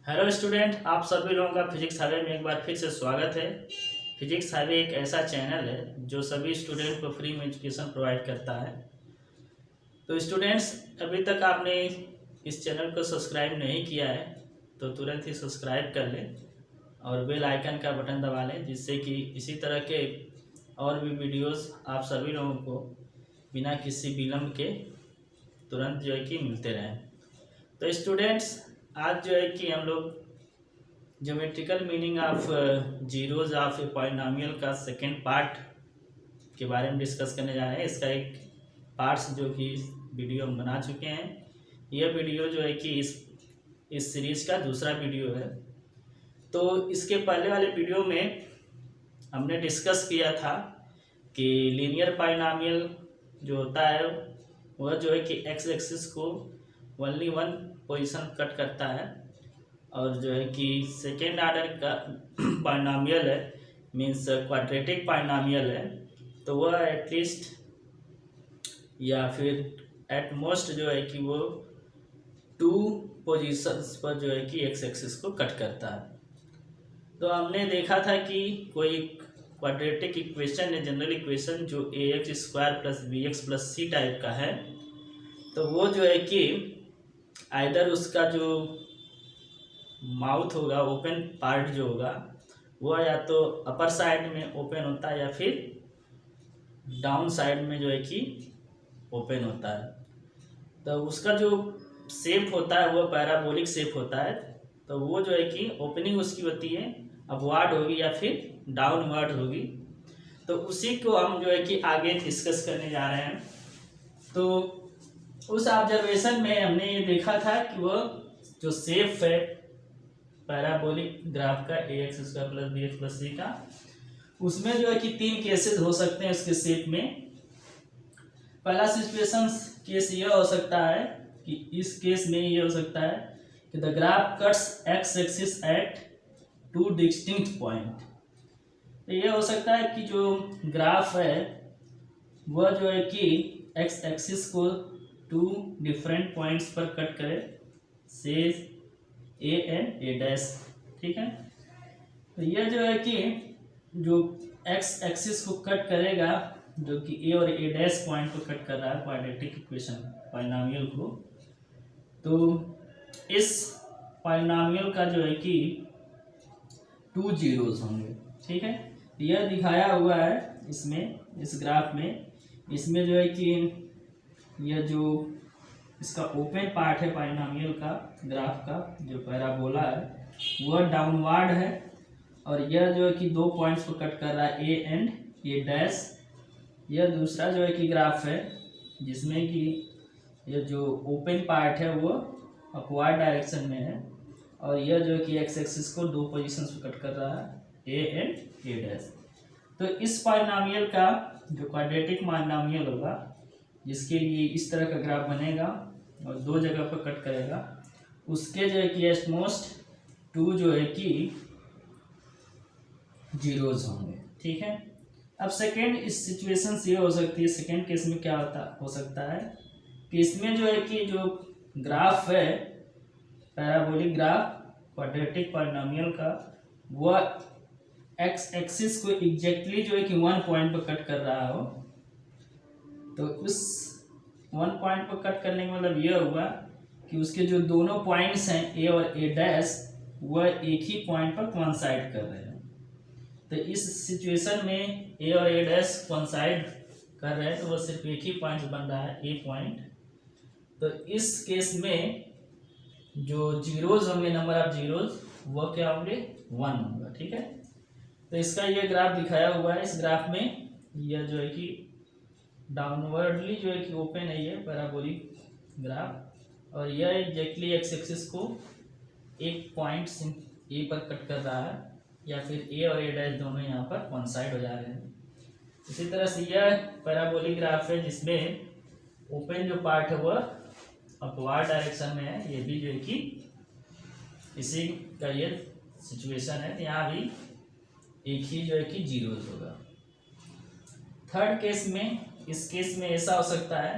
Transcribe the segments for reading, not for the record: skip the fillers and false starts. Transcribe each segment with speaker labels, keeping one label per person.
Speaker 1: Hello student, आप सभी लोगों का फिजिक्स हाईवे में एक बार फिर से स्वागत है। फिजिक्स हाईवे एक ऐसा चैनल है जो सभी स्टूडेंट को फ्री में एजुकेशन प्रोवाइड करता है। तो स्टूडेंट्स, अभी तक आपने इस चैनल को सब्सक्राइब नहीं किया है तो तुरंत ही सब्सक्राइब कर लें और बेल आइकन का बटन दबा लें, जिससे कि इसी तरह के और भी वीडियोस आप सभी लोगों को बिना किसी विलम्ब के तुरंत जो है कि मिलते रहें। तो स्टूडेंट्स, आज जो है कि हम लोग geometrical meaning of zeros of a polynomial का सेकेंड पार्ट के बारे में डिस्कस करने जा रहे हैं। इसका एक पार्ट्स जो कि वीडियो हम बना चुके हैं। यह वीडियो जो है कि इस सीरीज का दूसरा वीडियो है। तो इसके पहले वाले वीडियो में हमने डिस्कस किया था कि लीनियर पॉलिनोमियल जो होता है वह जो है कि एक्स एक्सिस को ओनली वन पोजीशन कट करता है, और जो है कि सेकेंड आर्डर का पॉलिनोमियल है, मीन्स क्वाड्रेटिक पॉलिनोमियल है, तो वह एटलीस्ट या फिर एट मोस्ट जो है कि वो 2 पोजीशंस पर जो है कि एक्स एक्सिस को कट करता है। तो हमने देखा था कि कोई क्वाड्रेटिक इक्वेशन है, जनरल इक्वेशन जो A X square plus B X plus C type का है, तो वो जो है कि आइदर उसका जो माउथ होगा, ओपन पार्ट जो होगा वो या तो अपर साइड में ओपन होता है या फिर डाउन साइड में जो है कि ओपन होता है। तो उसका जो शेप होता है वो पैराबोलिक शेप होता है। तो वो जो है कि ओपनिंग उसकी होती है अपवर्ड होगी या फिर डाउनवर्ड होगी। तो उसी को हम जो है कि आगे डिस्कस करने जा रहे हैं। तो उस ऑब्जर्वेशन में हमने ये देखा था कि वो जो शेप है पैराबोलिक ग्राफ का A X square plus B X plus C का, उसमें जो है कि 3 केसेस हो सकते हैं उसके शेप में। पहला सिचुएशन केस ये हो सकता है कि इस केस में ये हो सकता है कि the graph cuts x axis at 2 distinct point. तो ये हो सकता है कि जो ग्राफ है वह जो है कि एक्स एक्सिस को 2 डिफरेंट पॉइंट्स पर कट करे, से ए एंड ए डैश, ठीक है। तो यह जो है कि जो एक्स एक्सिस को कट करेगा, जो कि ए और ए डैश पॉइंट को कट कर रहा है क्वाड्रेटिक इक्वेशन पॉलिनोमियल को, तो इस पॉलिनोमियल का जो है कि 2 जीरोज होंगे, ठीक है। यह दिखाया हुआ है इसमें, इस ग्राफ में। इसमें जो है कि यह जो इसका ओपन पार्ट है पॉलिनोमियल का, ग्राफ का जो पैराबोला है वह डाउनवर्ड है, और यह जो है कि 2 पॉइंट्स को कट कर रहा है, ए एंड ए डैश। यह दूसरा जो है कि ग्राफ है जिसमें कि यह जो ओपन पार्ट है वो अपवर्ड डायरेक्शन में है, और यह जो है कि एक्स एक्सिस को 2 पोजीशंस पे कट कर रहा है, ए एंड ए डैश। तो इस पॉलिनोमियल का जो क्वाड्रेटिक पॉलिनोमियल होगा, जिसके लिए इस तरह का ग्राफ बनेगा और 2 जगह पर कट करेगा, उसके जो है कि एट मोस्ट 2 जो है कि जीरोज होंगे, ठीक है। अब सेकेंड इस सिचुएशन से ये हो सकती है, सेकेंड केस में क्या हो सकता है कि इसमें जो है कि जो ग्राफ है पैराबोलिक ग्राफ क्वाड्रेटिक पॉलिनोमियल का, वह एक्स एक्सिस को एग्जैक्टली जो है कि 1 पॉइंट पर कट कर रहा हो। तो उस 1 पॉइंट पर कट करने का मतलब यह हुआ कि उसके जो दोनों पॉइंट्स हैं ए और ए डैश, वह एक ही पॉइंट पर कोइंसाइड कर रहे हैं। तो इस सिचुएशन में ए और ए डैश कोइंसाइड कर रहे हैं, तो वह सिर्फ एक ही पॉइंट बन रहा है, ए पॉइंट। तो इस केस में जो जीरोज होंगे, नंबर ऑफ जीरोज, वह क्या होंगे, 1 होगा, ठीक है। तो इसका ये ग्राफ दिखाया हुआ है। इस ग्राफ में यह जो है कि डाउनवर्डली जो है कि ओपन है ये पैराबोलिक ग्राफ, और यह एग्जैक्टली एक्स एक्सिस को एक पॉइंट ए पर कट कर रहा है, या फिर ए और ए डैश दोनों यहाँ पर कोइंसाइड हो जा रहे हैं। इसी तरह से यह पैराबोलिक ग्राफ है जिसमें ओपन जो पार्ट है वह अपवर्ड डायरेक्शन में है। ये भी जो है कि इसी का ये सिचुएशन है, यहाँ भी एक ही जो है कि जीरोज होगा। थर्ड केस में, इस केस में ऐसा हो सकता है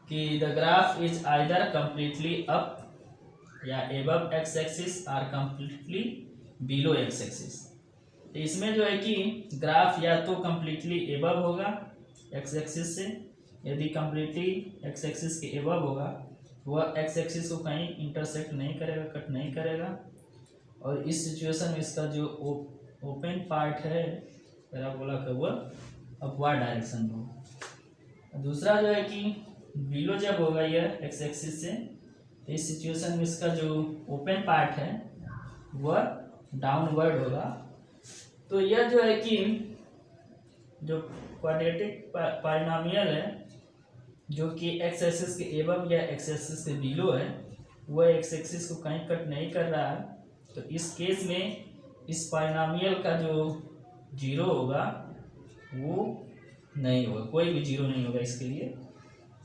Speaker 1: कि the graph is either completely up या above X axis or completely below X axis. तो इसमें जो है कि ग्राफ या तो कम्प्लीटली एबव होगा एक्स एक्सिस से, यदि कम्प्लीटली एक्स एक्सिस के एबव होगा वह एक्स एक्सिस को कहीं इंटरसेक्ट नहीं करेगा, कट नहीं करेगा, और इस सिचुएशन में इसका जो ओपन पार्ट है पैराबोला का वह अपवर्ड डायरेक्शन में होगा। दूसरा जो है कि बिलो जब होगा यह एक्स एक्सिस से, तो इस सिचुएशन में इसका जो ओपन पार्ट है वह डाउनवर्ड होगा। तो यह जो है कि जो क्वाड्रेटिक पॉलिनोमियल है जो कि एक्स एक्सिस के एबव या एक्स एक्सिस के बिलो है, वह एक्स एक्सिस को कहीं कट नहीं कर रहा है। तो इस केस में इस पॉलिनोमियल का जो जीरो होगा वो नहीं होगा, कोई भी जीरो नहीं होगा इसके लिए।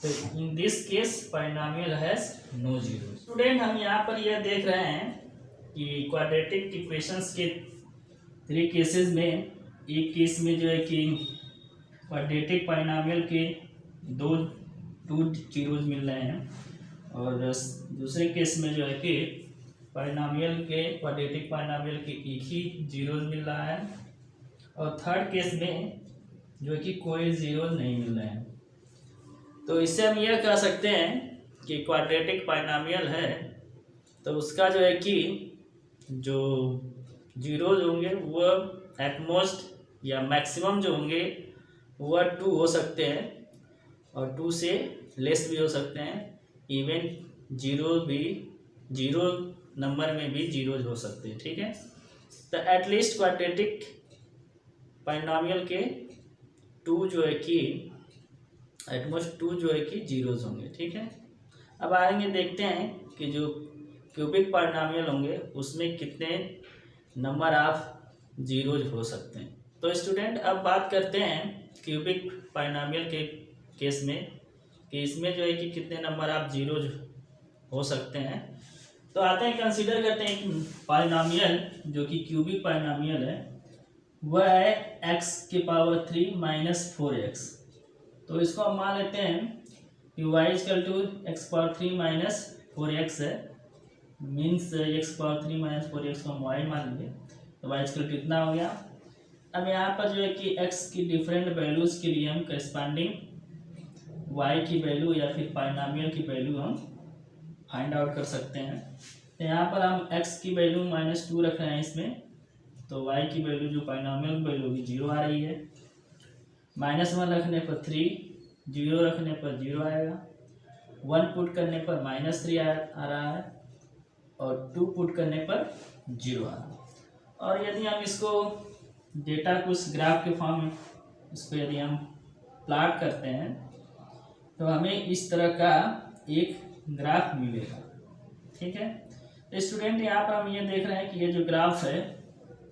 Speaker 1: तो in this case polynomial has no zero. Student, हम यहाँ पर यह देख रहे हैं कि क्वाड्रेटिक इक्वेशंस के 3 केसेस में, एक केस में जो है कि क्वाड्रेटिक पॉलिनोमियल के 2 जीरोज मिल रहे हैं, और दूसरे केस में जो है कि पॉलिनोमियल के क्वाड्रेटिक पॉलिनोमियल के एक ही जीरोज मिल रहा है, और थर्ड केस में जो है कि कोई जीरोज नहीं मिल रहे हैं। तो इससे हम यह कह सकते हैं कि क्वाड्रेटिक पॉलिनोमियल है तो उसका जो है कि जो जीरोज होंगे वह एटमोस्ट या मैक्सिमम जो होंगे वह 2 हो सकते हैं, और 2 से लेस भी हो सकते हैं। इवन जीरो नंबर में भी जीरोज हो सकते हैं, ठीक है। तो एटलीस्ट क्वाड्रेटिक पॉलिनोमियल के 2 जो है कि एटमोस्ट 2 जो है कि जीरोज होंगे, ठीक है। अब आएंगे देखते हैं कि जो क्यूबिक पॉलिनोमियल होंगे उसमें कितने नंबर ऑफ जीरोज हो सकते हैं। तो स्टूडेंट, अब बात करते हैं क्यूबिक पॉलिनोमियल के केस में कि इसमें जो है कि कितने नंबर ऑफ जीरोज हो सकते हैं। तो आते हैं, कंसीडर करते हैं एक पॉलिनोमियल जो कि क्यूबिक पॉलिनोमियल है, वह है x³ - 4x। तो इसको हम मान लेते हैं कि y = x³ - 4x है, मीन्स x³ - 4x को हम y मान लेंगे, तो y = कितना हो गया। अब यहाँ पर जो है कि x की डिफरेंट वैल्यूज़ के लिए हम करस्पॉन्डिंग y की वैल्यू या फिर पॉलिनोमियल की वैल्यू हम फाइंड आउट कर सकते हैं। तो यहाँ पर हम x की वैल्यू -2 रख रहे हैं इसमें, तो y की वैल्यू जो पॉलिनोमियल की वैल्यू होगी 0 आ रही है। -1 रखने पर 3, 0 रखने पर 0 आएगा, 1 पुट करने पर -3 आ रहा है, और 2 पुट करने पर 0 आ रहा है। और यदि हम इसको डेटा को इस ग्राफ के फॉर्म में इसको यदि हम प्लॉट करते हैं तो हमें इस तरह का एक ग्राफ मिलेगा, ठीक है। तो स्टूडेंट, यहाँ पर हम ये देख रहे हैं कि ये जो ग्राफ है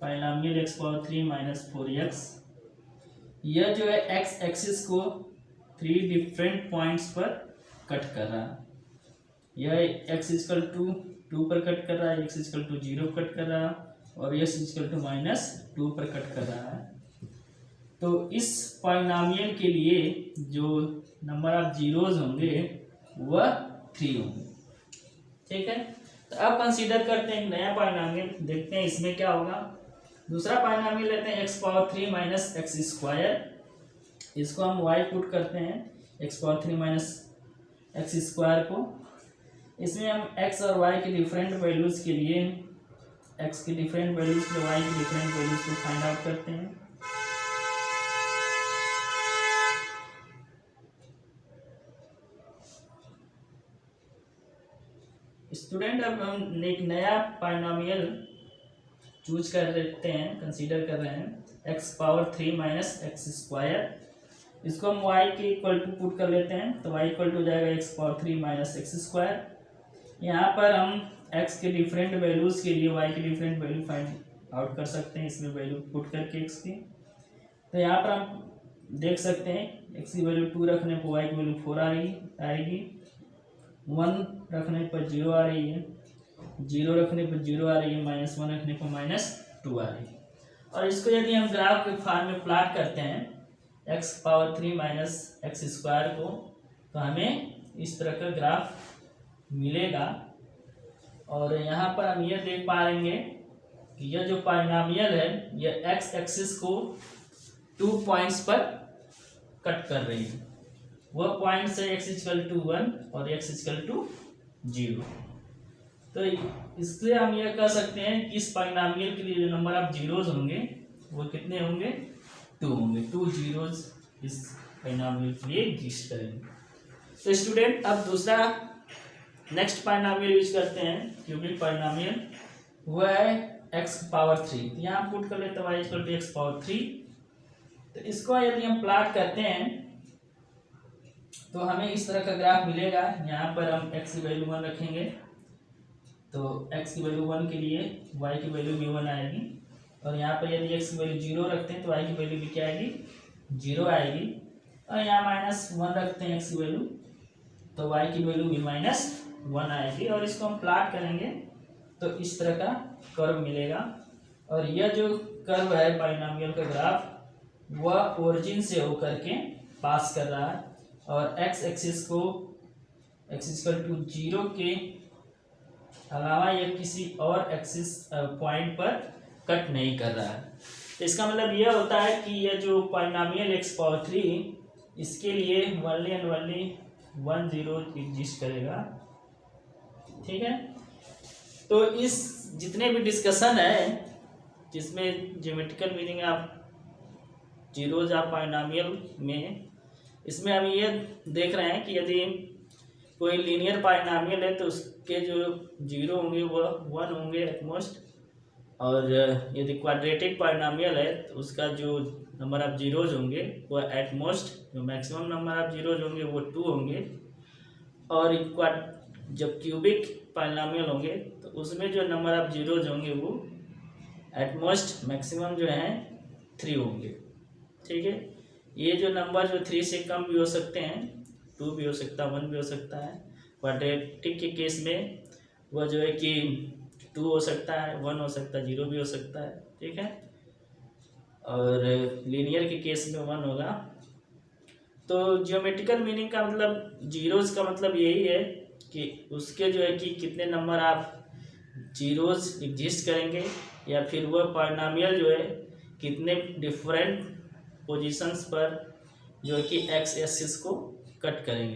Speaker 1: पॉलिनोमियल x³ - 4x, यह जो है एक्स एक्सिस को 3 डिफरेंट पॉइंट्स पर कट कर रहा है। यह x = 2 पर कट कर रहा है, x = 0 पर कट कर रहा है, और x = -2 पर कट कर रहा है। तो इस पॉलिनोमियल के लिए जो नंबर ऑफ जीरोज होंगे वह 3 होंगे, ठीक है। तो अब कंसीडर करते हैं एक नया पॉलिनोमियल, देखते हैं इसमें क्या होगा। दूसरा पॉलिनोमियल लेते हैं x³ - x²। इसको हम y पुट करते हैं x³ - x² को। इसमें हम x और y के डिफरेंट वैल्यूज़ के लिए x की डिफरेंट वैल्यूज़ के y की डिफरेंट वैल्यूज़ को फाइंड आउट करते हैं। स्टूडेंट, अब हम एक नया पॉलिनोमियल चूज कर लेते हैं, कंसीडर कर रहे हैं x³ - x²। इसको हम y के इक्वल टू पुट कर लेते हैं, तो y इक्वल टू हो जाएगा x³ - x²। यहाँ पर हम x के डिफरेंट वैल्यूज़ के लिए y की डिफरेंट वैल्यू फाइंड आउट कर सकते हैं इसमें वैल्यू पुट करके x की। तो यहाँ पर हम देख सकते हैं x की वैल्यू 2 रखने पर y की वैल्यू 4 आएगी, 1 रखने पर 0 आ रही है, 0 रखने पर 0 आ रही है, -1 रखने पर -2 आ रही है। और इसको यदि हम ग्राफ के फॉर्म में प्लॉट करते हैं x³ - x² को, तो हमें इस तरह का ग्राफ मिलेगा। और यहाँ पर हम ये देख पाएंगे कि यह जो पॉलिनॉमियल है यह एक्स एक्सिस को 2 पॉइंट्स पर कट कर रही है। वह पॉइंट्स है x=1 और x=0। तो इसलिए हम यह कह सकते हैं कि इस पॉलिनॉमियल के लिए जो नंबर ऑफ जीरोज होंगे वो कितने होंगे, 2 होंगे। 2 जीरोज इस पॉलिनॉमियल के लिए एग्जिस्ट करेंगे। तो स्टूडेंट अब दूसरा नेक्स्ट पॉलिनॉमियल यूज करते हैं, क्यूबिक पॉलिनॉमियल। वह है x⁻3। यहाँ पुट कर लेते हैं y=x⁻3। तो इसको यदि हम प्लॉट करते हैं तो हमें इस तरह का ग्राफ मिलेगा। यहाँ पर हम x की वैल्यू 1 रखेंगे तो x की वैल्यू 1 के लिए y की वैल्यू भी 1 आएगी, और यहाँ पर यदि x की वैल्यू 0 रखते हैं तो y की वैल्यू भी क्या आएगी, 0 आएगी। और यहाँ -1 रखते हैं x की वैल्यू तो y की वैल्यू भी -1 आएगी। और इसको हम प्लॉट करेंगे तो इस तरह का कर्व मिलेगा। और यह जो कर्व है पॉलिनॉमियल का ग्राफ वह ओरिजिन से होकर के पास कर रहा है, और x एक्सिस को x=0 के अलावा यह किसी और एक्सिस पॉइंट पर कट नहीं कर रहा है। तो इसका मतलब यह होता है कि यह जो पॉलिनॉमियल x⁻3 इसके लिए ओनली एंड ओनली 1 0 एग्जिस्ट करेगा। ठीक है। तो इस जितने भी डिस्कशन है जिसमें ज्योमेट्रिकल मीनिंग आप जीरोज ऑफ पॉलिनॉमियल में, इसमें हम ये देख रहे हैं कि यदि कोई लीनियर पॉलिनॉमियल है तो उसके जो जीरो होंगे वह 1 होंगे एटमोस्ट, और यदि क्वाड्रेटिक पॉलिनॉमियल है तो उसका जो नंबर ऑफ जीरोज होंगे वह एटमोस्ट, जो मैक्सिमम नंबर ऑफ जीरोज होंगे वो 2 होंगे। और जब क्यूबिक पॉलिनॉमियल होंगे तो उसमें जो नंबर ऑफ जीरोज होंगे वो एटमोस्ट मैक्सिमम जो है 3 होंगे। ठीक है। ये जो नंबर जो 3 से कम भी हो सकते हैं, 2 भी हो सकता है, 1 भी हो सकता है। क्वाड्रेटिक के केस में वह जो है कि 2 हो सकता है, 1 हो सकता है, 0 भी हो सकता है। ठीक है। और लीनियर के केस में 1 होगा। तो ज्योमेट्रिकल मीनिंग का मतलब जीरोज का मतलब यही है कि उसके जो है कि कितने नंबर आप जीरोज एग्जिस्ट करेंगे, या फिर वह पॉलिनॉमियल जो है कितने डिफरेंट पोजीशंस पर जो है कि एक्स एक्सिस को कट करेंगे।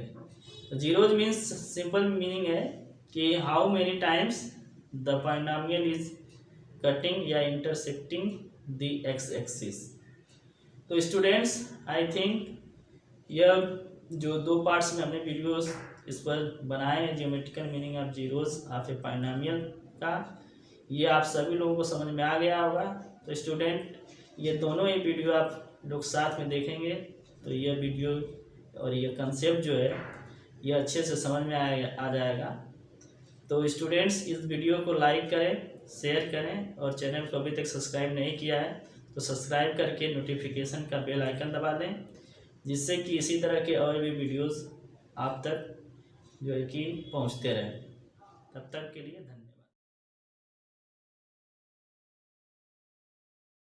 Speaker 1: तो जीरोज मीन्स सिंपल मीनिंग है कि how many times the polynomial is cutting या इंटरसेक्टिंग द एक्स एक्सिस। तो स्टूडेंट्स आई थिंक यह जो 2 पार्ट्स में हमने वीडियोस इस पर बनाए हैं geometrical meaning of zeros of A polynomial का, ये आप सभी लोगों को समझ में आ गया होगा। तो स्टूडेंट ये दोनों ही वीडियो आप लोग साथ में देखेंगे तो यह वीडियो और ये कंसेप्ट जो है ये अच्छे से समझ में आ जाएगा। तो स्टूडेंट्स इस वीडियो को लाइक करें, शेयर करें, और चैनल को अभी तक सब्सक्राइब नहीं किया है तो सब्सक्राइब करके नोटिफिकेशन का बेल आइकन दबा दें, जिससे कि इसी तरह के और भी वीडियोस आप तक जो है कि पहुंचते रहें। तब तक के लिए धन्यवाद।